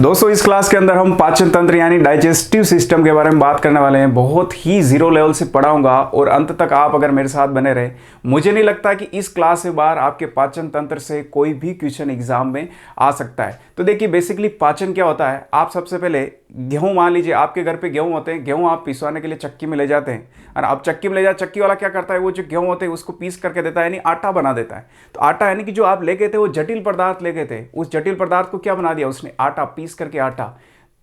दोस्तों इस क्लास के अंदर हम पाचन तंत्र यानी डाइजेस्टिव सिस्टम के बारे में बात करने वाले हैं। बहुत ही जीरो लेवल से पढ़ाऊंगा और अंत तक आप अगर मेरे साथ बने रहे, मुझे नहीं लगता कि इस क्लास से बाहर आपके पाचन तंत्र से कोई भी क्वेश्चन एग्जाम में आ सकता है। तो देखिए बेसिकली पाचन क्या होता है। आप सबसे पहले गेहूं, मान लीजिए आपके घर पे गेहूं होते हैं, गेहूं आप पिसवाने के लिए चक्की में ले जाते हैं और आप चक्की में ले जाते, चक्की वाला क्या करता है, वो जो गेहूं होते हैं उसको पीस करके देता है, यानी आटा बना देता है। तो आटा यानी कि जो आप ले गए थे वो जटिल पदार्थ ले गए थे, उस जटिल पदार्थ को क्या बना दिया उसने, आटा, पीस करके आटा।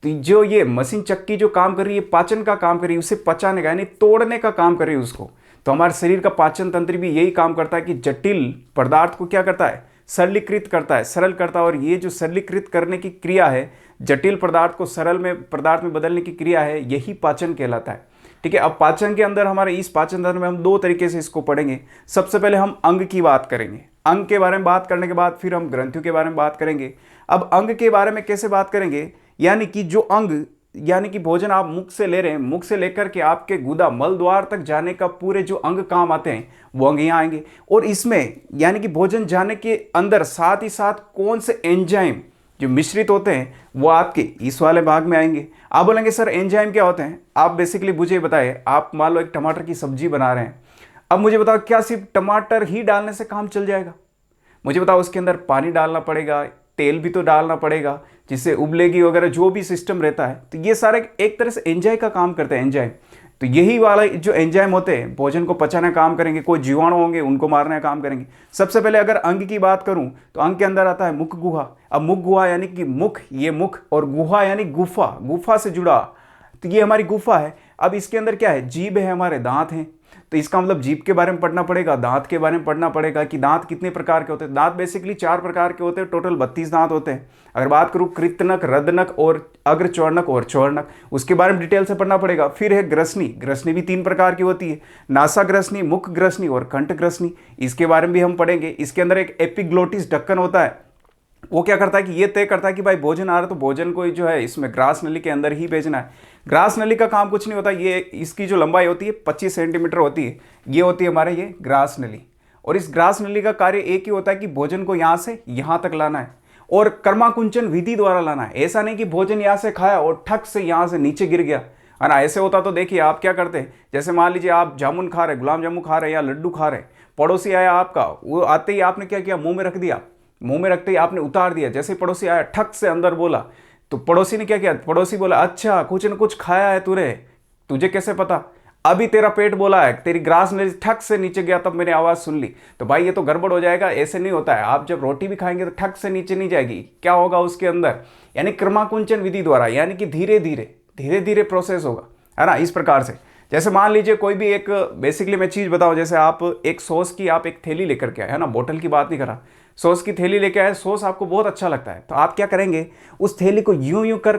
तो जो ये मशीन चक्की जो काम कर रही है, पाचन का काम कर रही है, उसे पचाने का यानी तोड़ने का काम कर रही है उसको। तो हमारे शरीर का पाचन तंत्र भी यही काम करता है कि जटिल पदार्थ को क्या करता है, सरलीकृत करता है, सरल करता है। और ये जो सरलीकृत करने की क्रिया है, जटिल पदार्थ को सरल में पदार्थ में बदलने की क्रिया है, यही पाचन कहलाता है। ठीक है, अब पाचन के अंदर हमारे इस पाचन तंत्र में हम दो तरीके से इसको पढ़ेंगे। सबसे पहले हम अंग की बात करेंगे, अंग के बारे में बात करने के बाद फिर हम ग्रंथियों के बारे में बात करेंगे। अब अंग के बारे में कैसे बात करेंगे, यानी कि जो अंग, यानी कि भोजन आप मुख से ले रहे हैं, मुख से लेकर के आपके गुदा मल द्वार तक जाने का पूरे जो अंग काम आते हैं वो अंग यहाँ आएंगे। और इसमें यानी कि भोजन जाने के अंदर साथ ही साथ कौन से एंजाइम जो मिश्रित होते हैं वो आपके इस वाले भाग में आएंगे। आप बोलेंगे सर एंजाइम क्या होते हैं, आप बेसिकली मुझे बताइए। आप मान लो एक टमाटर की सब्जी बना रहे हैं, अब मुझे बताओ क्या सिर्फ टमाटर ही डालने से काम चल जाएगा? मुझे बताओ उसके अंदर पानी डालना पड़ेगा, तेल भी तो डालना पड़ेगा जिससे उबलेगी वगैरह, जो भी सिस्टम रहता है। तो ये सारे एक तरह से एंजाइम का काम करते हैं, एंजाइम। तो यही वाला जो एंजाइम होते हैं भोजन को पचाने का काम करेंगे, कोई जीवाणु होंगे उनको मारने का काम करेंगे। सबसे पहले अगर अंग की बात करूं तो अंग के अंदर आता है मुख गुहा। अब मुख गुहा यानी कि मुख, ये मुख, और गुहा यानी गुफा, गुफा से जुड़ा, तो ये हमारी गुफा है। अब इसके अंदर क्या है, जीभ है, हमारे दांत हैं। तो इसका मतलब जीभ के बारे में पढ़ना पड़ेगा, दांत के बारे में पढ़ना पड़ेगा कि दांत कितने प्रकार के होते हैं। दांत बेसिकली 4 प्रकार के होते हैं, टोटल 32 दांत होते हैं। अगर बात करूं कृतनक, रदनक और अग्रचौर्णक और चौर्णक, उसके बारे में डिटेल से पढ़ना पड़ेगा। फिर है ग्रसनी, ग्रसनी भी 3 प्रकार की होती है, नासा ग्रसनी, मुख ग्रसनी और कंठ ग्रसनी, इसके बारे में भी हम पढ़ेंगे। इसके अंदर एक एपिग्लोटिस ढक्कन होता है, वो क्या करता है कि ये तय करता है कि भाई भोजन आ रहा है तो भोजन को जो है इसमें ग्रास नली के अंदर ही भेजना है। ग्रास नली का काम कुछ नहीं होता, ये इसकी जो लंबाई होती है 25 सेंटीमीटर होती है, ये होती है हमारे ये ग्रास नली। और इस ग्रास नली का कार्य एक ही होता है कि भोजन को यहाँ से यहाँ तक लाना है और कर्माकुंचन विधि द्वारा लाना है। ऐसा नहीं कि भोजन यहाँ से खाया और ठक से यहाँ से नीचे गिर गया, है ना। ऐसे होता तो देखिए आप क्या करते हैं, जैसे मान लीजिए आप जामुन खा रहे, गुलाब जामुन खा रहे या लड्डू खा रहे, पड़ोसी आया आपका, वो आते ही आपने क्या किया, मुंह में रख दिया, मुंह में रखते ही आपने उतार दिया। जैसे पड़ोसी आया ठक से अंदर बोला, तो पड़ोसी ने क्या किया, पड़ोसी बोला अच्छा कुछ न कुछ खाया है तूने, तुझे कैसे पता, अभी तेरा पेट बोला है, तेरी ग्रास नली ठक से नीचे गया तब मैंने आवाज सुन ली। तो भाई ये तो गड़बड़ हो जाएगा, ऐसे नहीं होता है। आप जब रोटी भी खाएंगे तो ठक से नीचे नहीं जाएगी, क्या होगा उसके अंदर, यानी क्रमाकुंचन विधि द्वारा, यानी कि धीरे धीरे प्रोसेस होगा, है ना। इस प्रकार से जैसे मान लीजिए कोई भी एक, बेसिकली मैं चीज़ बताऊं, जैसे आप एक सॉस की आप एक थैली लेकर के आए, है ना, बोतल की बात नहीं कर रहा, सॉस की थैली लेके आए, सॉस आपको बहुत अच्छा लगता है, तो आप क्या करेंगे, उस थैली को यूं कर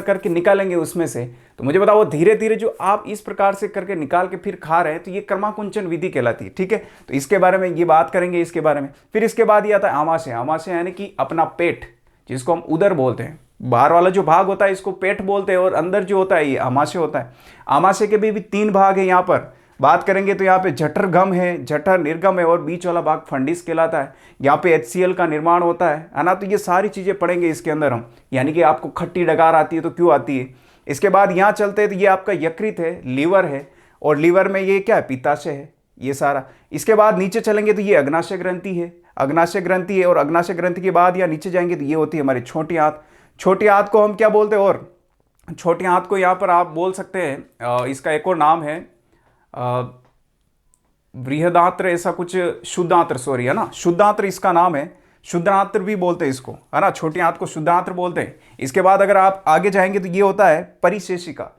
करके निकालेंगे उसमें से। तो मुझे बताओ वो धीरे धीरे जो आप इस प्रकार से करके निकाल के फिर खा रहे हैं, तो ये कर्माकुंचन विधि कहलाती है। ठीक है, तो इसके बारे में ये बात करेंगे, इसके बारे में। फिर इसके बाद ये आता है आमाशय। आमाशय यानी कि अपना पेट, जिसको हम उदर बोलते हैं, बाहर वाला जो भाग होता है इसको पेट बोलते हैं, और अंदर जो होता है ये आमाशय होता है। आमाशय के भी 3 भाग है। यहाँ पर बात करेंगे तो यहाँ पे जठरगम है, जठर निर्गम है, और बीच वाला भाग फंडिस कहलाता है। यहाँ पे HCl का निर्माण होता है ना। तो ये सारी चीजें पढ़ेंगे इसके अंदर हम, यानी कि आपको खट्टी डकार आती है तो क्यों आती है। इसके बाद यहाँ चलते हैं तो ये आपका यकृत है, लीवर है, और लीवर में ये क्या है, पित्ताशय है, ये सारा। इसके बाद नीचे चलेंगे तो ये अग्नाशय ग्रंथि है, अग्नाशय ग्रंथि है, और अग्नाशय ग्रंथि के बाद या नीचे जाएंगे तो ये होती है हमारी छोटी आंत। छोटी आंत को हम क्या बोलते हैं, और छोटी आंत को यहाँ पर आप बोल सकते हैं, इसका एक और नाम है बृहदांत्र, ऐसा कुछ, शुद्धांत्र, सॉरी, है ना, शुद्धांत्र इसका नाम है, शुद्धांत्र भी बोलते हैं इसको, है ना, छोटी आंत को शुद्धांत्र बोलते हैं। इसके बाद अगर आप आगे जाएंगे तो ये होता है परिशेषिका।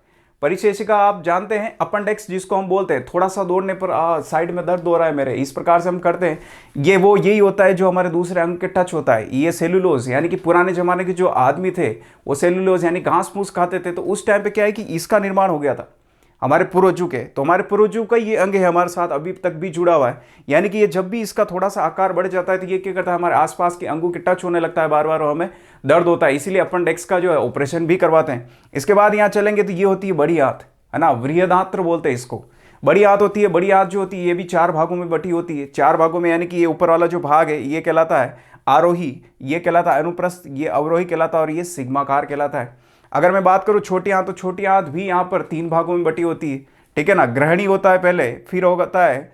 परिशेषिका आप जानते हैं, अपेंडिक्स जिसको हम बोलते हैं, थोड़ा सा दौड़ने पर साइड में दर्द हो रहा है मेरे, इस प्रकार से हम करते हैं, ये वो यही होता है जो हमारे दूसरे अंग के टच होता है। ये सेलुलोज, यानी कि पुराने जमाने के जो आदमी थे वो सेलुलोज यानी घास फूस खाते थे, तो उस टाइम पे क्या है कि इसका निर्माण हो गया था हमारे पूर्वजों के। तो हमारे पूर्वजों का ये अंग है, हमारे साथ अभी तक भी जुड़ा हुआ है, यानी कि ये जब भी इसका थोड़ा सा आकार बढ़ जाता है तो ये क्या करता है, हमारे आसपास के अंगों के टच होने लगता है बार बार, और हमें दर्द होता है, इसीलिए अपेंडिक्स का जो है ऑपरेशन भी करवाते हैं। इसके बाद यहाँ चलेंगे तो ये होती है बड़ी आंत, है ना, बृहदांत्र बोलते हैं इसको। बड़ी आंत होती है, बड़ी आंत जो होती है ये भी 4 भागों में बटी होती है, 4 भागों में, यानी कि ये ऊपर वाला जो भाग है ये कहलाता है आरोही ये कहलाता है अनुप्रस्थ, ये अवरोही कहलाता है और ये सिग्माकार कहलाता है। अगर मैं बात करूँ छोटी आंत, तो छोटी आंत भी यहाँ पर 3 भागों में बटी होती है, ठीक है ना। ग्रहणी होता है पहले, फिर होता है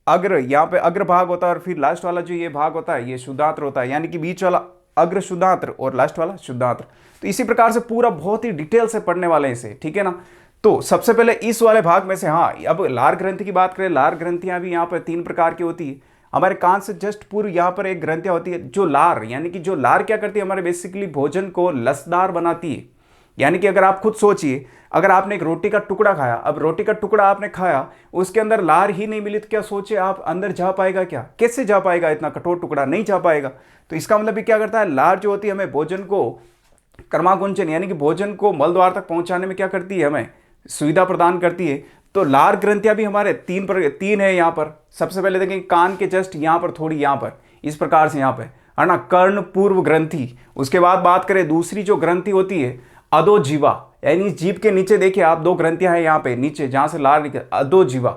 अग्र, यहाँ पे अग्र भाग होता है और फिर लास्ट वाला जो ये भाग होता है ये शुद्धांत्र होता है, यानी कि बीच वाला अग्र शुद्धांत्र और लास्ट वाला शुद्धांत्र। तो इसी प्रकार से पूरा बहुत ही डिटेल से पढ़ने वाले हैं इसे, ठीक है ना। तो सबसे पहले इस वाले भाग में से, हाँ अब लार ग्रंथि की बात करें, लार ग्रंथियां भी यहाँ पर 3 प्रकार की होती है। हमारे कान से जस्ट पूर्व यहाँ पर एक ग्रंथियां होती है जो लार, यानी कि जो लार क्या करती है, हमारे बेसिकली भोजन को लसदार बनाती है। यानी कि अगर आप खुद सोचिए, अगर आपने एक रोटी का टुकड़ा खाया, अब रोटी का टुकड़ा आपने खाया, उसके अंदर लार ही नहीं मिली तो क्या सोचे आप अंदर जा पाएगा क्या? कैसे जा पाएगा? इतना कठोर टुकड़ा नहीं जा पाएगा। तो इसका मतलब भी क्या करता है, लार जो होती है हमें भोजन को कर्माकुंचन यानी कि भोजन को मल द्वार तक पहुंचाने में क्या करती है, हमें सुविधा प्रदान करती है। तो लार ग्रंथियां भी हमारे तीन है यहाँ पर। सबसे पहले देखें कान के जस्ट यहाँ पर, थोड़ी यहाँ पर, इस प्रकार से यहाँ पे है ना, कर्ण पूर्व ग्रंथि। उसके बाद बात करें दूसरी जो ग्रंथि होती है अधोजीवा, यानी जीभ के नीचे देखिए आप 2 ग्रंथियां हैं यहाँ पे नीचे जहां से लार निकल, अधोजीवा।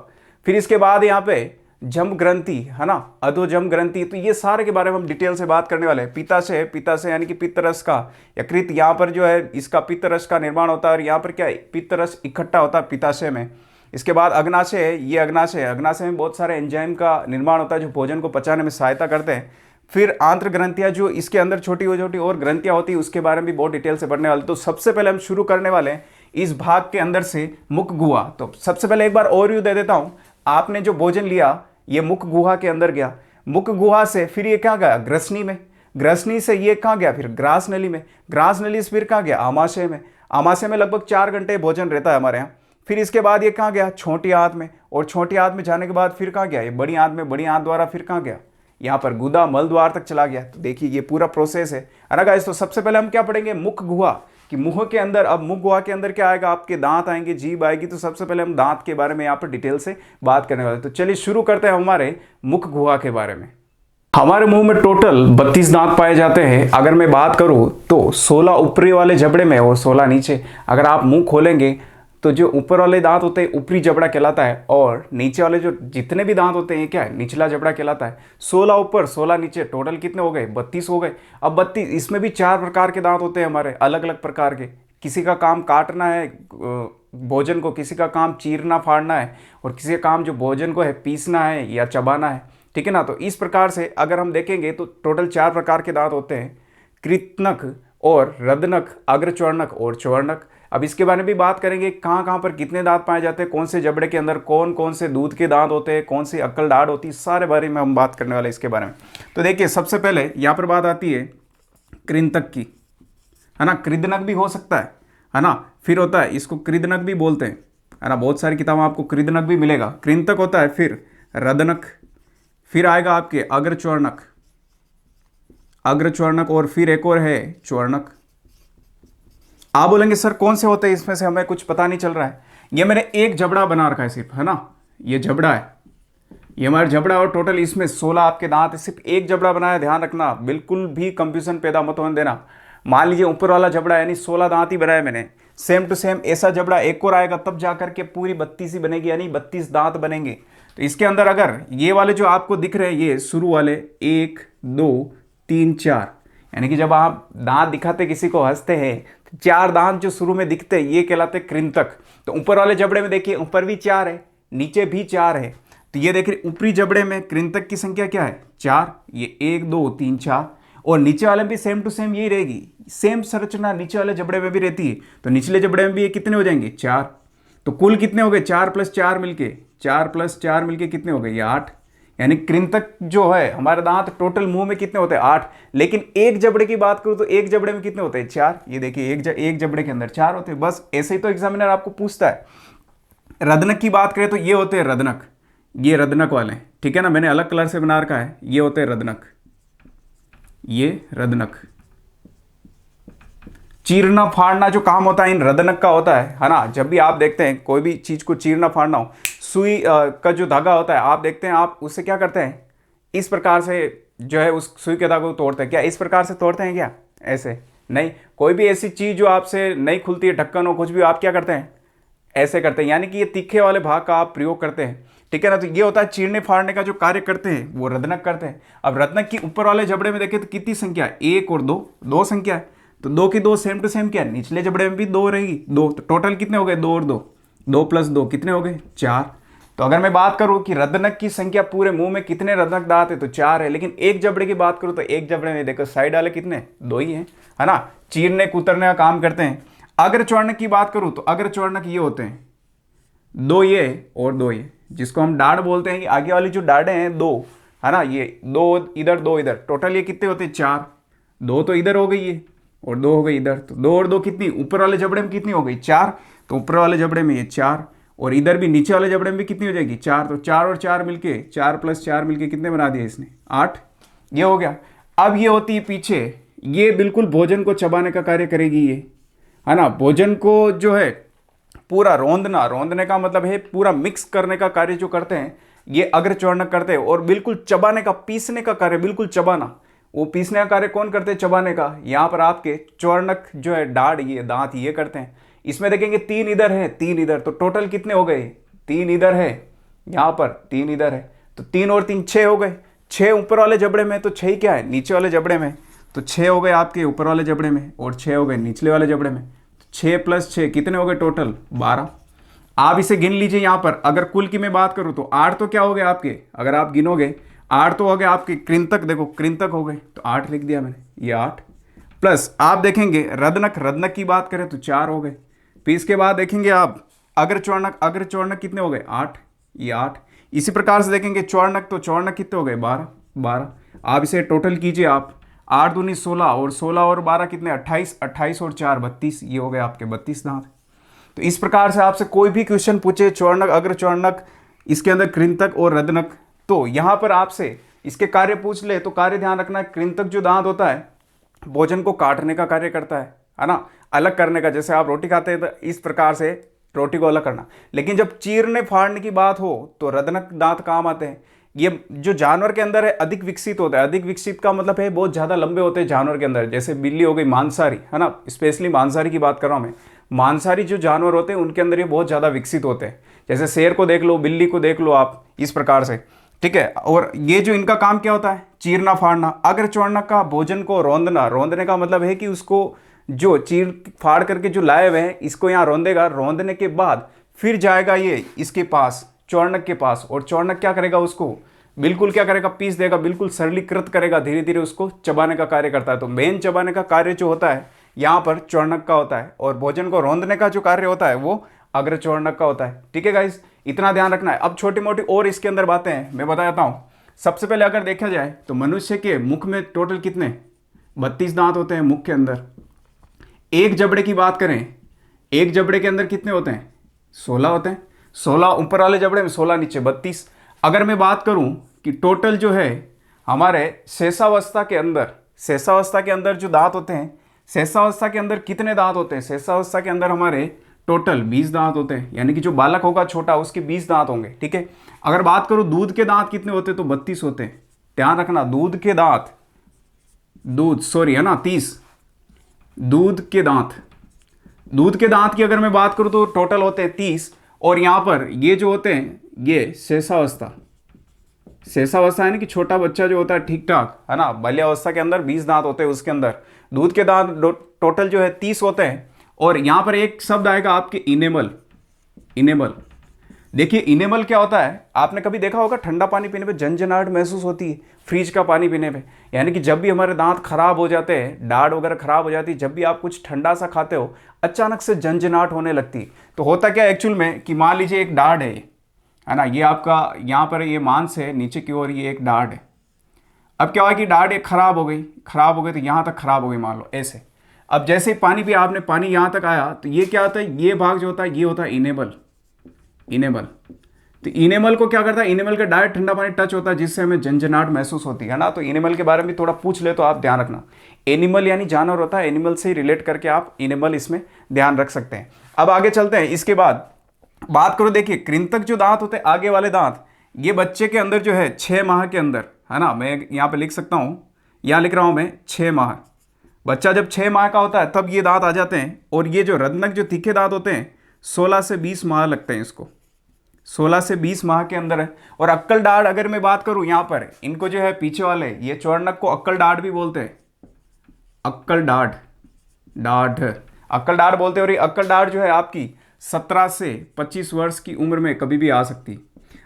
फिर इसके बाद यहाँ पे जम ग्रंथि है ना, अधोजम ग्रंथि। तो ये सारे के बारे में हम डिटेल से बात करने वाले हैं। पित्ताशय यानी कि पित्तरस का यकृत, यहाँ पर जो है इसका पित्तरस का निर्माण होता है और यहाँ पर क्या है, पित्तरस इकट्ठा होता है पित्ताशय में। इसके बाद अग्नाशय है, ये अग्नाशय में बहुत सारे एंजाइम का निर्माण होता है जो भोजन को पचाने में सहायता करते हैं। फिर आंत्र ग्रंथियां जो इसके अंदर छोटी और ग्रंथियां होती है, उसके बारे में भी बहुत डिटेल से पढ़ने वाले। तो सबसे पहले हम शुरू करने वाले हैं इस भाग के अंदर से मुख गुहा। तो सबसे पहले एक बार ओवरव्यू दे देता हूं। आपने जो भोजन लिया ये मुख गुहा के अंदर गया, मुख गुहा से फिर ये क्या गया, ग्रसनी में, ग्रसनी से ये कहाँ गया, फिर ग्रास नली में, ग्रास नली से फिर कहाँ गया, आमाशय में, आमाशय में लगभग 4 घंटे भोजन रहता है हमारे यहाँ। फिर इसके बाद ये कहाँ गया, छोटी आंत में, और छोटी आंत में जाने के बाद फिर कहाँ गया, ये बड़ी आंत में, बड़ी आंत द्वारा फिर कहाँ गया, यहाँ पर गुदा मल द्वार तक चला गया। तो देखिए ये पूरा प्रोसेस है ना गाइस। तो सबसे पहले हम क्या पढ़ेंगे, मुख गुहा, कि मुंह के अंदर, अब मुख गुहा के अंदर क्या आएगा, आपके दांत आएंगे, जीभ आएगी। तो सबसे पहले हम दांत के बारे में यहाँ पर डिटेल से बात करने वाले। तो चलिए शुरू करते हैं हमारे मुख गुहा के बारे में। हमारे मुंह में टोटल 32 दांत पाए जाते हैं। अगर मैं बात करूं तो 16 ऊपरी वाले जबड़े में और 16 नीचे। अगर आप मुंह खोलेंगे तो जो ऊपर वाले दांत होते हैं ऊपरी जबड़ा कहलाता है, और नीचे वाले जो जितने भी दांत होते हैं क्या है, निचला जबड़ा कहलाता है। 16 ऊपर 16 नीचे, टोटल कितने हो गए, 32 हो गए। अब 32, इसमें भी 4 प्रकार के दांत होते हैं हमारे, अलग अलग प्रकार के। किसी का काम काटना है भोजन को, किसी का काम चीरना फाड़ना है, और किसी का काम जो भोजन को है पीसना है या चबाना है, ठीक है ना। तो इस प्रकार से अगर हम देखेंगे तो टोटल 4 प्रकार के दांत होते हैं, कृतनक और रदनक, अग्रचर्णक और चवर्णक। अब इसके बारे में भी बात करेंगे, कहाँ पर कितने दांत पाए जाते हैं, कौन से जबड़े के अंदर कौन कौन से दूध के दांत होते हैं, कौन सी अक्ल दाढ़ होती है, सारे बारे में हम बात करने वाले इसके बारे में। तो देखिए सबसे पहले यहाँ पर बात आती है कृंतक की, है ना। कृदनक भी हो सकता है ना। फिर होता है, इसको कृदनक भी बोलते हैं, है ना। बहुत सारी किताबों आपको कृदनक भी मिलेगा। कृंतक होता है, फिर रदनक, फिर आएगा आपके अग्रचर्णक, और फिर एक और है चवर्णक। आप बोलेंगे सर कौन से होते हैं इसमें से, हमें कुछ पता नहीं चल रहा है। ये मैंने एक जबड़ा बना रखा है सिर्फ, है ना, ये जबड़ा है, ये हमारा जबड़ा, और टोटल इसमें 16 आपके दांत है। सिर्फ एक जबड़ा बनाया, ध्यान रखना, बिल्कुल भी कंफ्यूजन पैदा मत होने देना। मान लीजिए ऊपर वाला जबड़ा यानी 16 दांत ही बनाया मैंने, सेम टू सेम ऐसा जबड़ा एक और आएगा, तब जाकर के पूरी 32 ही बनेगी, यानी 32 दांत बनेंगे। तो इसके अंदर अगर ये वाले जो आपको दिख रहे हैं, ये शुरू वाले 1 2 3 4, यानी कि जब आप दांत दिखाते किसी को हंसते हैं, 4 दांत जो शुरू में दिखते हैं ये कहलाते कृंतक। तो ऊपर वाले जबड़े में देखिए ऊपर भी 4 है, नीचे भी 4 है। तो ये देखिए ऊपरी जबड़े में कृंतक की संख्या क्या है, 4, ये 1 2 3 4, और नीचे वाले में भी सेम टू सेम यही रहेगी, सेम संरचना नीचे वाले जबड़े में भी रहती है। तो निचले जबड़े में भी ये कितने हो जाएंगे, 4। तो कुल कितने हो गए, 4 + 4 मिलके, 4 + 4 मिलके कितने हो गए, ये 8। यानी कृंतक जो है हमारे दांत टोटल मुंह में कितने होते हैं, 8। लेकिन एक जबड़े की बात करूं तो एक जबड़े में कितने होते हैं, 4। ये देखिए एक जबड़े के अंदर 4 होते हैं, बस ऐसे ही तो एग्जामिनर आपको पूछता है। रदनक की बात करें तो ये होते हैं रदनक, ये रदनक वाले, ठीक है ना, मैंने अलग कलर से बना रखा है, ये होते हैं रदनक, ये रदनक। चीरना फाड़ना जो काम होता है इन रदनक का होता है ना। जब भी आप देखते हैं कोई भी चीज को चीरना फाड़ना हो, सुई का जो धागा होता है, आप देखते हैं आप उससे क्या करते हैं, इस प्रकार से जो है उस सुई के धागे को तोड़ते हैं। क्या इस प्रकार से तोड़ते हैं क्या, ऐसे नहीं। कोई भी ऐसी चीज जो आपसे नहीं खुलती है, ढक्कन हो कुछ भी, आप क्या करते हैं, ऐसे करते हैं। यानी कि ये तीखे वाले भाग का आप प्रयोग करते हैं। ठीक है ना। तो ये होता है चीरने फाड़ने का जो कार्य करते हैं वो रदनक करते हैं। अब रदनक की ऊपर वाले जबड़े में देखें तो कितनी संख्या है, एक और दो, दो संख्या है। तो दो की दो सेम टू सेम क्या है, निचले जबड़े में भी दो रहेगी, दो। तो टोटल कितने हो गए, दो और दो, दो प्लस दो कितने हो गए, चार। तो अगर मैं बात करूं कि रदनक की संख्या पूरे मुंह में कितने रदनक दांत है तो चार है। लेकिन एक जबड़े की बात करूं तो एक जबड़े में देखो साइड वाले कितने, दो ही है ना, चीरने कुतरने का काम करते हैं। अग्र चौर्णक की बात करूं तो अग्र चौर्णक ये होते हैं, दो ये और दो ये, जिसको हम डाढ़ बोलते हैं कि आगे वाली जो डाढ़े हैं दो, है ना, ये दो इधर दो इधर, टोटल ये कितने होते हैं, चार। दो तो इधर हो गई ये और दो हो गई इधर, तो दो और दो कितनी, ऊपर वाले जबड़े में कितनी हो गई, चार। तो ऊपर वाले जबड़े में ये चार और इधर भी नीचे वाले जबड़े में भी कितनी हो जाएगी, चार। तो चार और चार मिलके, चार प्लस चार मिलके कितने बना दिए इसने, आठ। ये हो गया। अब ये होती है पीछे, ये बिल्कुल भोजन को चबाने का कार्य करेगी ये, है ना। भोजन को जो है पूरा रोंदना, रोंदने का मतलब है पूरा मिक्स करने का कार्य जो करते हैं ये अग्र चौर्णक करते हैं। और बिल्कुल चबाने का, पीसने का कार्य, बिल्कुल चबाना, वो पीसने का कार्य कौन करते हैं, चबाने का। यहाँ पर आपके चौर्णक जो है दाढ़, ये दांत ये करते हैं। इसमें देखेंगे तीन इधर है, तीन इधर, तो टोटल कितने हो गए, तीन इधर है, यहाँ पर तीन इधर है, तो तीन और तीन छः हो गए। छः ऊपर वाले जबड़े में, तो छः क्या है, नीचे वाले जबड़े में, तो छः हो गए आपके ऊपर वाले जबड़े में और छः हो गए निचले वाले जबड़े में। छः प्लस छः कितने हो गए, टोटल 12। आप इसे गिन लीजिए। यहाँ पर अगर कुल की मैं बात करूँ तो आठ तो क्या हो गए आपके, अगर आप गिनोगे आठ तो हो गए आपके कृंतक, देखो कृंतक हो गए, तो आठ लिख दिया मैंने, ये आठ। प्लस आप देखेंगे रदनक, रदनक की बात करें तो चार हो गए। फिर इसके बाद देखेंगे आप अग्र चौर्णक, अग्र चौर्णक कितने हो गए, आठ, ये आठ। इसी प्रकार से देखेंगे चौर्णक, तो चौर्णक कितने हो गए, 12, 12। आप इसे टोटल कीजिए आप, 8 दूनी 16 और 16 और 12 कितने, 28, 28 और 4 32, ये हो गए आपके 32 दांत। तो इस प्रकार से आपसे कोई भी क्वेश्चन पूछे चौर्णक, अग्र चौर्णक, इसके अंदर कृंतक और रदनक, तो यहाँ पर आपसे इसके कार्य पूछ ले तो कार्य ध्यान रखना है। कृंतक जो दांत होता है भोजन को काटने का कार्य करता है ना, अलग करने का। जैसे आप रोटी खाते हैं तो इस प्रकार से रोटी को अलग करना। लेकिन जब चीरने फाड़ने की बात हो तो रदनक दांत काम आते हैं। ये जो जानवर के अंदर है अधिक विकसित होता है। अधिक विकसित का मतलब है बहुत ज़्यादा लंबे होते हैं जानवर के अंदर। जैसे बिल्ली हो गई, मांसाहारी, है ना, स्पेशली मांसाहारी की बात कर रहा हूँ मैं। मांसाहारी जो जानवर होते हैं उनके अंदर ये बहुत ज़्यादा विकसित होते हैं। जैसे शेर को देख लो, बिल्ली को देख लो आप, इस प्रकार से, ठीक है। और ये जो इनका काम क्या होता है, चीरना फाड़ना। अग्र चौर्णक का भोजन को रोंदना, रोंदने का मतलब है कि उसको जो चीर फाड़ करके जो लाए हुए हैं इसको यहाँ रोंदेगा। रोंदने के बाद फिर जाएगा ये इसके पास, चौर्णक के पास, और चौर्णक क्या करेगा, उसको बिल्कुल क्या करेगा, पीस देगा, बिल्कुल सरलीकृत करेगा, धीरे धीरे उसको चबाने का कार्य करता है। तो मेन चबाने का कार्य जो होता है यहाँ पर चौर्णक का होता है, और भोजन को रोंदने का जो कार्य होता है वो अग्र चौर्णक का होता है। ठीक है गाइस, इतना ध्यान रखना है। अब छोटी मोटी और इसके अंदर बातें हैं, मैं बता देता हूँ। सबसे पहले अगर देखा जाए तो मनुष्य के मुख में टोटल कितने, 32 दांत होते हैं मुख के अंदर। एक जबड़े की बात करें, एक जबड़े के अंदर कितने होते हैं, 16 होते हैं। 16 ऊपर वाले जबड़े में, 16 नीचे, 32। अगर मैं बात करूं कि टोटल जो है हमारे शेषावस्था के अंदर, शेषावस्था के अंदर जो दांत होते हैं, शेषावस्था के अंदर कितने दांत होते हैं, शेषावस्था के अंदर हमारे टोटल 20 दांत होते हैं। यानी कि जो बालक होगा छोटा उसके 20 दांत होंगे। ठीक है। अगर बात करूं दूध के दांत कितने होते हैं तो 32 होते हैं। ध्यान रखना, दूध के दांत, दूध सॉरी है ना, 30 दूध के दांत, दूध के दांत की अगर मैं बात करूं तो टोटल होते हैं 30। और यहां पर ये जो होते हैं ये शेषावस्था, शेषावस्था यानी कि छोटा बच्चा जो होता है ठीक ठाक, है ना, बाल्यावस्था के अंदर 20 दांत होते हैं, उसके अंदर दूध के दांत टोटल जो है 30 होते हैं। और यहां पर एक शब्द आएगा आपके इनेमल, इनेमल। देखिए इनेमल क्या होता है, आपने कभी देखा होगा ठंडा पानी पीने पे झंझनाहट महसूस होती है, फ्रिज का पानी पीने पे। यानी कि जब भी हमारे दांत खराब हो जाते हैं, दाढ़ वगैरह खराब हो जाती है, जब भी आप कुछ ठंडा सा खाते हो अचानक से झंझनाहट होने लगती है। तो होता क्या एक्चुअल में कि मान लीजिए एक दाढ़ है ना, ये आपका यहाँ पर ये मांस है, नीचे की ओर ये एक दाढ़ है। अब क्या हुआ कि दाढ़ एक खराब हो गई, खराब हो गई तो यहाँ तक खराब हो गई मान लो ऐसे। अब जैसे ही पानी पिया आपने, पानी यहाँ तक आया तो ये क्या होता है, ये भाग जो होता है ये होता है इनेबल, इनेबल। तो इनेमल को क्या करता है, इनेमल का डायरेक्ट ठंडा पानी टच होता है जिससे हमें झंझनाहट महसूस होती है ना। तो इनेमल के बारे में थोड़ा पूछ ले तो आप ध्यान रखना। एनिमल यानी जानवर होता है, एनिमल से ही रिलेट करके आप इनेमल इसमें ध्यान रख सकते हैं। अब आगे चलते हैं। इसके बाद बात करो, देखिए कृंतक जो दांत होते हैं आगे वाले दांत, ये बच्चे के अंदर जो है 6 माह के अंदर, है ना, मैं यहाँ पे लिख सकता हूँ, यहाँ लिख रहा हूँ मैं 6 माह। बच्चा जब 6 माह का होता है तब ये दांत आ जाते हैं। और ये जो रदनक जो तीखे दांत होते हैं 16 से 20 माह लगते हैं इसको, 16 से 20 माह के अंदर है। और अक्कल डाढ़ अगर मैं बात करूं, यहाँ पर इनको जो है पीछे वाले ये चौड़नक को अक्कल डाढ़ भी बोलते हैं, अक्कल डाढ़, डाढ़, अक्कल डाढ़ बोलते हैं। और ये अक्कल डाढ़ जो है आपकी 17 से 25 वर्ष की उम्र में कभी भी आ सकती।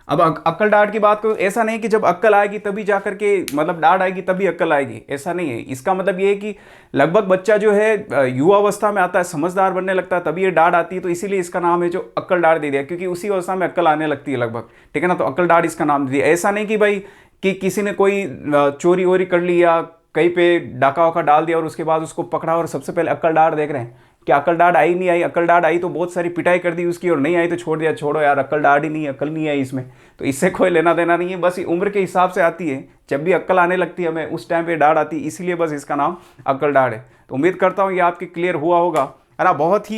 अब अक्कल डाढ़ की बात करूं, ऐसा नहीं कि जब अक्कल आएगी तभी जा करके मतलब डाढ़ आएगी तभी अक्कल आएगी, ऐसा नहीं है। इसका मतलब ये है कि लगभग बच्चा जो है युवा अवस्था में आता है, समझदार बनने लगता है, तभी ये डाढ़ आती है। तो इसीलिए इसका नाम है जो अक्कल डाढ़ दे दिया, क्योंकि उसी अवस्था में अक्कल आने लगती है लगभग, ठीक है ना। तो अक्कल डाढ़ इसका नाम दे दिया। ऐसा नहीं कि भाई कि किसी ने कोई चोरी वोरी कर ली या कहीं पे डाका वाका डाल दिया और उसके बाद उसको पकड़ा और सबसे पहले अक्कल डाढ़ देख रहे हैं कि अक्कल डाढ़ आई नहीं आई। अक्कल डाढ़ आई तो बहुत सारी पिटाई कर दी उसकी, और नहीं आई तो छोड़ दिया, छोड़ो यार अक्कल डाढ़ ही नहीं है, अक्कल नहीं आई इसमें। तो इससे कोई लेना देना नहीं है, बस उम्र के हिसाब से आती है। जब भी अक्कल आने लगती है हमें उस टाइम पे डाढ़ आती है, इसीलिए बस इसका नाम अक्कल डाढ़ है। तो उम्मीद करता हूँ ये आपके क्लियर हुआ होगा, है ना। बहुत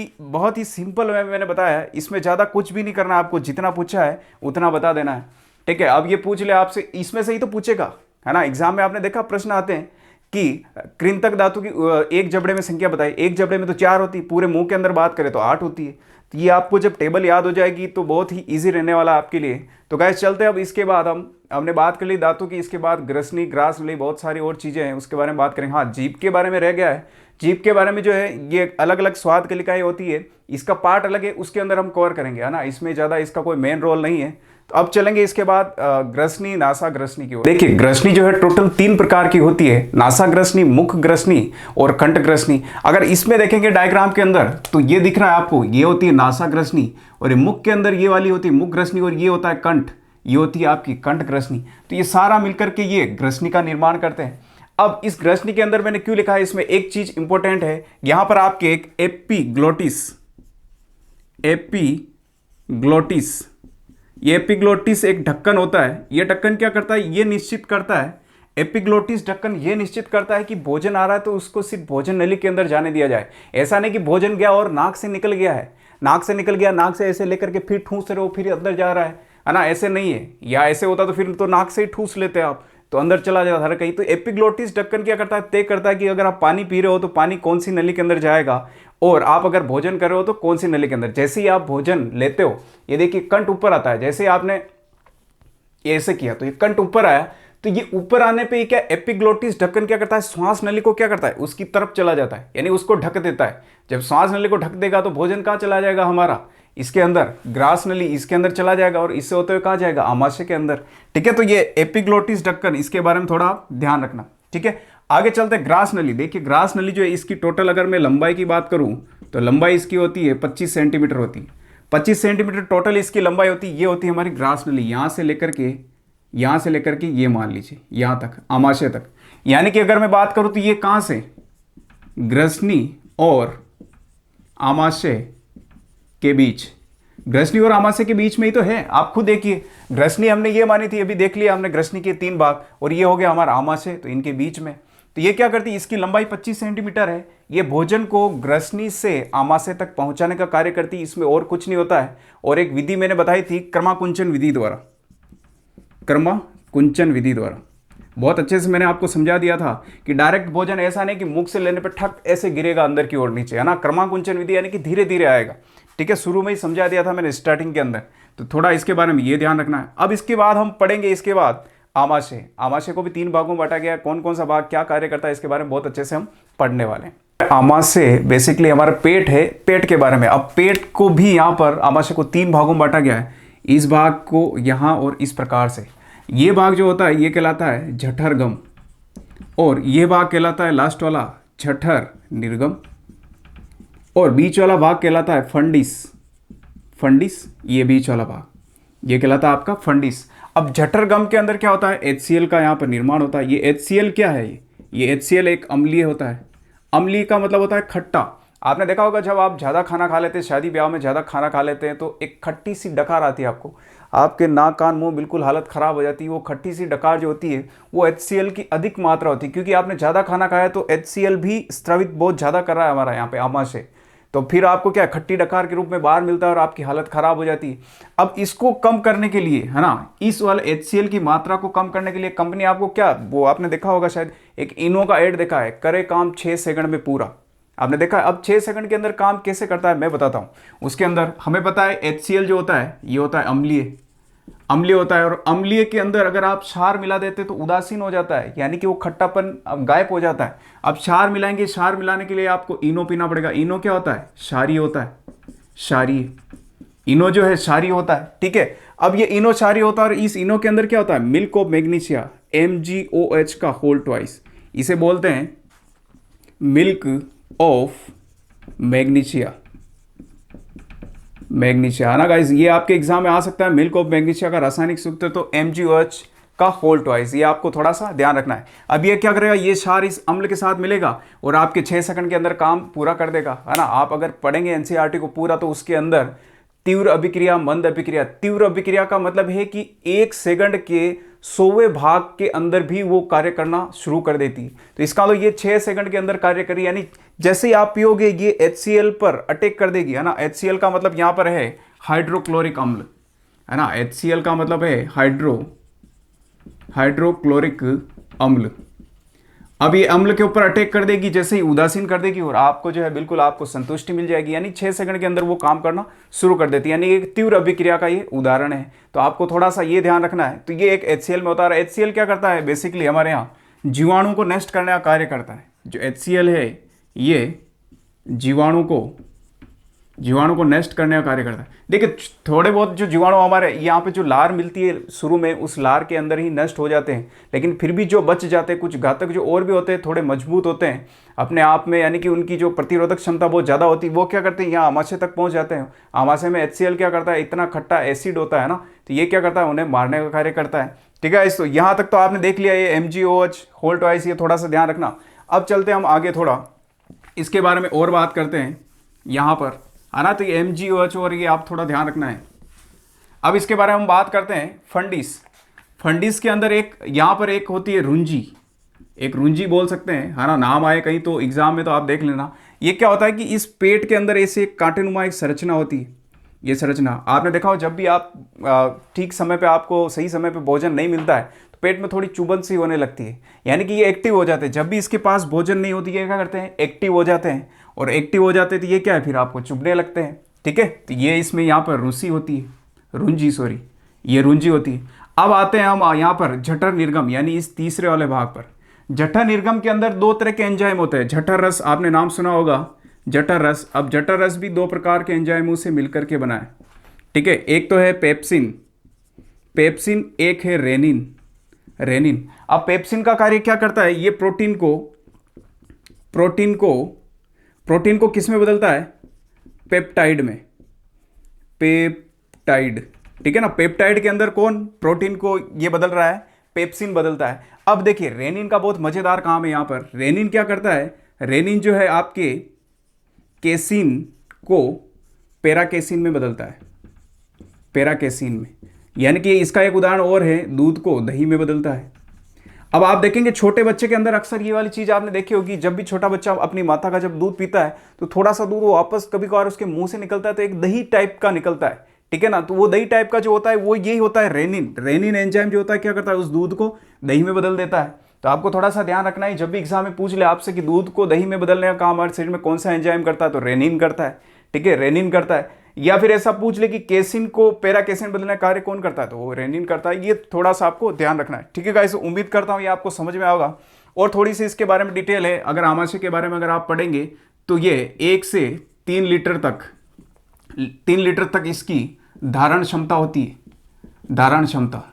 ही सिंपल वे मैंने बताया है, इसमें ज़्यादा कुछ भी नहीं करना, आपको जितना पूछा है उतना बता देना है, ठीक है। अब ये पूछ ले आपसे, इसमें से ही तो पूछेगा, है ना। एग्जाम में आपने देखा प्रश्न आते हैं कि कृंतक धातु की एक जबड़े में संख्या बताई, एक जबड़े में तो 4 होती, पूरे मुंह के अंदर बात करें तो 8 होती है। तो ये आपको जब टेबल याद हो जाएगी तो बहुत ही इजी रहने वाला आपके लिए। तो गाइस चलते हैं अब, इसके बाद हमने बात कर ली धातु की, इसके बाद ग्रसनी, ग्रास नली, बहुत सारी और चीज़ें हैं उसके बारे में बात करेंगे। हाँ, जीभ के बारे में रह गया है। जीभ के बारे में जो है ये अलग अलग स्वाद कलिकाएं होती है, इसका पार्ट अलग है, उसके अंदर हम कवर करेंगे, है ना। इसमें ज़्यादा इसका कोई मेन रोल नहीं है। तो अब चलेंगे इसके बाद ग्रसनी, नासा ग्रसनी की ओर। देखिए ग्रसनी जो है टोटल 3 प्रकार की होती है, नासा ग्रसनी, मुख ग्रसनी और कंठ ग्रसनी। अगर इसमें देखेंगे डायग्राम के अंदर तो ये दिख रहा है आपको, ये होती है नासा ग्रसनी, और ये मुख के अंदर ये वाली होती है मुख ग्रसनी, और ये होता है कंठ, ये होती है आपकी कंठ ग्रसनी। तो ये सारा मिलकर के ये ग्रसनी का निर्माण करते हैं। अब इस ग्रसनी के अंदर मैंने क्यों लिखा है, इसमें एक चीज इंपॉर्टेंट है, यहां पर आपके एक एपिग्लोटिस, एपिग्लोटिस, ये एपिग्लोटिस एक ढक्कन होता है। ये ढक्कन क्या करता है, ये निश्चित करता है, एपिग्लोटिस ढक्कन ये निश्चित करता है कि भोजन आ रहा है तो उसको सिर्फ भोजन नली के अंदर जाने दिया जाए। ऐसा नहीं कि भोजन गया और नाक से निकल गया है, नाक से निकल गया, नाक से ऐसे लेकर के फिर ठूस रहे हो, फिर अंदर जा रहा है ना, ऐसे नहीं है। या ऐसे होता तो फिर तो नाक से ही ठूस लेते आप, तो अंदर चला जाता हर कहीं। तो एपिग्लोटिस ढक्कन क्या करता है, तय करता है कि अगर आप पानी पी रहे हो तो पानी कौन सी नली के अंदर जाएगा, और आप अगर भोजन कर रहे हो तो कौन सी नली के अंदर। जैसे ही आप भोजन लेते हो, ये देखिए कंठ ऊपर आता है, जैसे आपने ऐसे किया तो ये कंठ ऊपर आया, तो ये ऊपर आने पे क्या एपिग्लोटिस ढक्कन क्या करता है, श्वास नली को क्या करता है, उसकी तरफ चला जाता है, यानी उसको ढक देता है। जब श्वास नली को ढक देगा तो भोजन कहाँ चला जाएगा हमारा, इसके अंदर, ग्रास नली इसके अंदर चला जाएगा, और इससे होते हुए कहाँ जाएगा, आमाशय के अंदर, ठीक है। तो ये एपिग्लोटिस ढक्कन, इसके बारे में थोड़ा ध्यान रखना, ठीक है। आगे चलते हैं ग्रास नली। देखिए ग्रास नली जो है इसकी टोटल अगर मैं लंबाई की बात करूं तो लंबाई इसकी होती है 25 सेंटीमीटर होती है, 25 सेंटीमीटर टोटल इसकी लंबाई होती है। ये होती है हमारी ग्रास नली, यहाँ से लेकर के ये मान लीजिए यहाँ तक, आमाशय तक। यानी कि अगर मैं बात करूं तो ये कहाँ से, ग्रसनी और आमाशय के बीच, ग्रसनी और आमाशय के बीच में ही तो है। आप खुद देखिए, ग्रसनी हमने ये मानी थी, अभी देख लिया हमने ग्रसनी के 3 भाग, और ये हो गया हमारा आमाशय, तो इनके बीच में। तो ये क्या करती है, इसकी लंबाई 25 सेंटीमीटर है। ये भोजन को ग्रसनी से आमाशय तक पहुंचाने का कार्य करती है, इसमें और कुछ नहीं होता है। और एक विधि मैंने बताई थी, क्रमाकुंचन विधि द्वारा, क्रमाकुंचन विधि द्वारा बहुत अच्छे से मैंने आपको समझा दिया था कि डायरेक्ट भोजन ऐसा नहीं कि मुख से लेने पर ठक ऐसे गिरेगा अंदर की ओर नीचे, है ना। क्रमाकुंचन विधि यानी कि धीरे धीरे आएगा, ठीक है। शुरू में ही समझा दिया था मैंने स्टार्टिंग के अंदर, तो थोड़ा इसके बारे में ये ध्यान रखना है। अब इसके बाद हम पढ़ेंगे इसके बाद आमाशय। आमाशय को भी 3 भागों में बांटा गया है, कौन कौन सा भाग क्या कार्य करता है इसके बारे में बहुत अच्छे से हम पढ़ने वाले हैं। आमाशय बेसिकली हमारा पेट है, पेट के बारे में। अब पेट को भी यहाँ पर आमाशय को 3 भागों में बांटा गया है, इस भाग को यहाँ और इस प्रकार से। ये भाग जो होता है ये कहलाता है जठरगम, और ये भाग कहलाता है लास्ट वाला जठर निर्गम, और बीच वाला भाग कहलाता है फंडिस, फंडिस ये बीच वाला भाग ये कहलाता है आपका फंडिस। अब जठरगम के अंदर क्या होता है, HCl का यहाँ पर निर्माण होता है। ये HCl क्या है, ये HCl एक अम्लीय होता है। अम्लीय का मतलब होता है खट्टा। आपने देखा होगा जब आप ज़्यादा खाना खा लेते हैं, शादी ब्याह में ज़्यादा खाना खा लेते हैं तो एक खट्टी सी डकार आती है आपको, आपके नाक कान मुंह बिल्कुल हालत ख़राब हो जाती है। वो खट्टी सी डकार जो होती है वो HCl की अधिक मात्रा होती है, क्योंकि आपने ज़्यादा खाना खाया तो HCl भी स्रावित बहुत ज़्यादा कर रहा है हमारा यहाँ पे आमाशय, तो फिर आपको क्या खट्टी डकार के रूप में बाहर मिलता है और आपकी हालत ख़राब हो जाती है। अब इसको कम करने के लिए, है ना, इस वाले HCl की मात्रा को कम करने के लिए कंपनी आपको क्या, वो आपने देखा होगा शायद, एक इनो का ऐड देखा है, करे काम 6 सेकंड में पूरा, आपने देखा अब 6 सेकंड के अंदर काम कैसे करता है मैं बताता हूँ। उसके अंदर हमें पता है HCl जो होता है ये होता है अम्लीय, अम्लीय होता है, और अम्लीय के अंदर अगर आप क्षार मिला देते तो उदासीन हो जाता है, यानी कि वो खट्टापन अब गायब हो जाता है। अब क्षार मिलाएंगे, क्षार मिलाने के लिए आपको इनो पीना पड़ेगा। इनो क्या होता है? क्षारीय होता है, क्षारीय। इनो जो है क्षारीय होता है, ठीक है। अब ये इनो क्षारीय होता है और इस इनो के अंदर क्या होता है? मिल्क ऑफ मैग्नीशिया, MgOH का होल ट्वाइस, इसे बोलते हैं मिल्क ऑफ मैग्नीशिया, मैग्नीशिया है ना गाइस। ये आपके एग्जाम में आ सकता है, मिल्क ऑफ मैग्नीशिया का रासायनिक सूत्र तो MgOH का होल ट्वाइस, ये आपको थोड़ा सा ध्यान रखना है। अब ये क्या करेगा? ये क्षार इस अम्ल के साथ मिलेगा और आपके 6 सेकंड के अंदर काम पूरा कर देगा, है ना। आप अगर पढ़ेंगे NCERT को पूरा तो उसके अंदर तीव्र अभिक्रिया, मंद अभिक्रिया, तीव्र अभिक्रिया का मतलब है कि 1 सेकंड के 100वें भाग के अंदर भी वो कार्य करना शुरू कर देती है। तो इसका मतलब ये 6 सेकंड के अंदर कार्य करी, यानी जैसे ही आप पियोगे ये HCl पर अटैक कर देगी, है ना। HCl का मतलब यहां पर है हाइड्रोक्लोरिक अम्ल, है ना। HCl का मतलब है हाइड्रोक्लोरिक अम्ल। अब ये अम्ल के ऊपर अटैक कर देगी, जैसे ही उदासीन कर देगी और आपको जो है बिल्कुल आपको संतुष्टि मिल जाएगी, यानी 6 सेकंड के अंदर वो काम करना शुरू कर देती है, यानी एक तीव्र अभिक्रिया का ये उदाहरण है। तो आपको थोड़ा सा ये ध्यान रखना है। तो ये एक HCl में होता है। HCl क्या करता है? बेसिकली हमारे यहाँ जीवाणु को नष्ट करने का कार्य करता है। जो HCl है ये जीवाणु को नष्ट करने का कार्य करता है। देखिए थोड़े बहुत जो जीवाणु हमारे यहाँ पे जो लार मिलती है शुरू में, उस लार के अंदर ही नष्ट हो जाते हैं, लेकिन फिर भी जो बच जाते हैं कुछ घातक जो और भी होते हैं, थोड़े मजबूत होते हैं अपने आप में, यानी कि उनकी जो प्रतिरोधक क्षमता बहुत ज़्यादा होती है, वो क्या करते हैं? यहाँ आमाशय तक पहुँच जाते हैं। आमाशय में HCl क्या करता है? इतना खट्टा एसिड होता है ना, तो ये क्या करता है? उन्हें मारने का कार्य करता है, ठीक है। तो यहाँ तक तो आपने देख लिया ये MgOH होल ट्वाइस, ये थोड़ा सा ध्यान रखना। अब चलते हैं हम आगे, थोड़ा इसके बारे में और बात करते हैं यहाँ पर, है ना। तो ये MgOH और ये आप थोड़ा ध्यान रखना है। अब इसके बारे में हम बात करते हैं फंडिस। फंडिस के अंदर एक यहाँ पर एक होती है रुंजी, एक रुंजी बोल सकते हैं, है ना। नाम आए कहीं तो एग्जाम में तो आप देख लेना। ये क्या होता है कि इस पेट के अंदर ऐसे एक कांटेनुमा एक संरचना होती है। ये संरचना आपने देखा हो, जब भी आप ठीक समय पे आपको सही समय पे भोजन नहीं मिलता है तो पेट में थोड़ी चुभन सी होने लगती है, यानी कि ये एक्टिव हो जाते हैं। जब भी इसके पास भोजन नहीं होती है क्या करते हैं? एक्टिव हो जाते हैं, और एक्टिव हो जाते हैं तो ये क्या है? फिर आपको चुभने लगते हैं, ठीक है। तो ये इसमें यहाँ पर रुसी होती है, ये रुंजी होती है। अब आते हैं हम यहाँ पर जठर निर्गम, यानी इस तीसरे वाले भाग पर। जठर निर्गम के अंदर 2 तरह के एंजाइम होते हैं। जठर रस आपने नाम सुना होगा, जठर रस। अब जठर रस भी 2 प्रकार के एंजाइमों से मिलकर के बना है, ठीक है। एक तो है पेप्सिन, एक है रेनिन। अब पेप्सिन का कार्य क्या करता है? ये प्रोटीन को किस में बदलता है? पेप्टाइड में, ठीक है ना। पेप्टाइड के अंदर कौन प्रोटीन को ये बदल रहा है? पेप्सिन बदलता है। अब देखिए रेनिन का बहुत मजेदार काम है यहाँ पर। रेनिन क्या करता है? रेनिन जो है आपके केसिन को पैराकेसिन में बदलता है, पैराकेसिन में, यानी कि इसका एक उदाहरण और है, दूध को दही में बदलता है। अब आप देखेंगे छोटे बच्चे के अंदर अक्सर ये वाली चीज आपने देखी होगी, जब भी छोटा बच्चा अपनी माता का जब दूध पीता है तो थोड़ा सा दूध वो वापस कभी कभार उसके मुंह से निकलता है तो एक दही टाइप का निकलता है, ठीक है ना। तो वो दही टाइप का जो होता है वो यही होता है रेनिन एंजाइम जो होता है क्या करता है? उस दूध को दही में बदल देता है। तो आपको थोड़ा सा ध्यान रखना है, जब भी एग्जाम में पूछ ले आपसे कि दूध को दही में बदलने का काम हमारे शरीर में कौन सा एंजाइम करता है, तो रेनिन करता है, ठीक है, रेनिन करता है। या फिर ऐसा पूछ ले कि केसिन को पैराकेसिन बदलने का कार्य कौन करता है, तो वो रेनिन करता है। ये थोड़ा सा आपको ध्यान रखना है, ठीक है गाइस। उम्मीद करता हूँ ये आपको समझ में आएगा। और थोड़ी सी इसके बारे में डिटेल है, अगर आमाशय के बारे में अगर आप पढ़ेंगे तो ये 1 से 3 लीटर तक इसकी धारण क्षमता होती है, धारण क्षमता,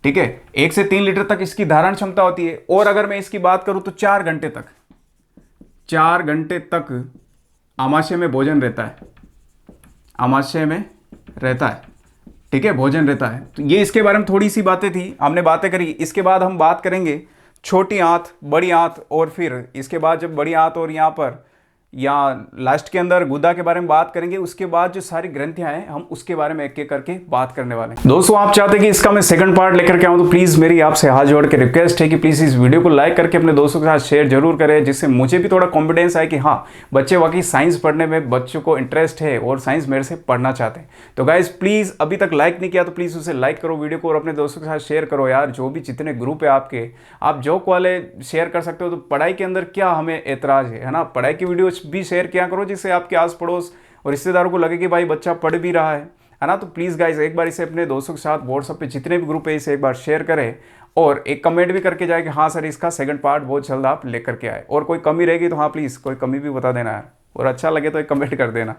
ठीक है। 1 से 3 लीटर तक इसकी धारण क्षमता होती है। और अगर मैं इसकी बात करूं तो 4 घंटे तक आमाशय में भोजन रहता है, आमाशय में रहता है, ठीक है, भोजन रहता है। तो ये इसके बारे में थोड़ी सी बातें थी, हमने बातें करी। इसके बाद हम बात करेंगे छोटी आंत, बड़ी आंत, और फिर इसके बाद जब बड़ी आंत और यहाँ पर या लास्ट के अंदर गुदा के बारे में बात करेंगे। उसके बाद जो सारी ग्रंथियां हैं हम उसके बारे में एक एक करके बात करने वाले हैं। दोस्तों आप चाहते हैं कि इसका मैं सेकंड पार्ट लेकर के आऊं तो प्लीज मेरी आपसे हाथ जोड़ के रिक्वेस्ट है कि प्लीज इस वीडियो को लाइक करके अपने दोस्तों के साथ शेयर जरूर करें, जिससे मुझे भी थोड़ा कॉन्फिडेंस आए कि हाँ बच्चे वाकई साइंस पढ़ने में बच्चों को इंटरेस्ट है और साइंस मेरे से पढ़ना चाहते हैं। तो गाइज प्लीज अभी तक लाइक नहीं किया तो प्लीज उसे लाइक करो वीडियो को और अपने दोस्तों के साथ शेयर करो यार। जो भी जितने ग्रुप है आपके, आप जोक वाले शेयर कर सकते हो। तो पढ़ाई के अंदर क्या हमें एतराज है ना, पढ़ाई की वीडियो भी शेयर किया करो जिससे आपके आस पड़ोस और रिश्तेदारों को लगे कि भाई बच्चा पढ़ भी रहा है ना। तो प्लीज़ गाइज एक बार इसे अपने दोस्तों के साथ व्हाट्सएप पे जितने भी ग्रुप है इसे एक बार शेयर करें और एक कमेंट भी करके जाए कि हाँ सर इसका सेकंड पार्ट बहुत जल्द आप लेकर के आए। और कोई कमी रहेगी तो हाँ प्लीज़ कोई कमी भी बता देना है और अच्छा लगे तो एक कमेंट कर देना।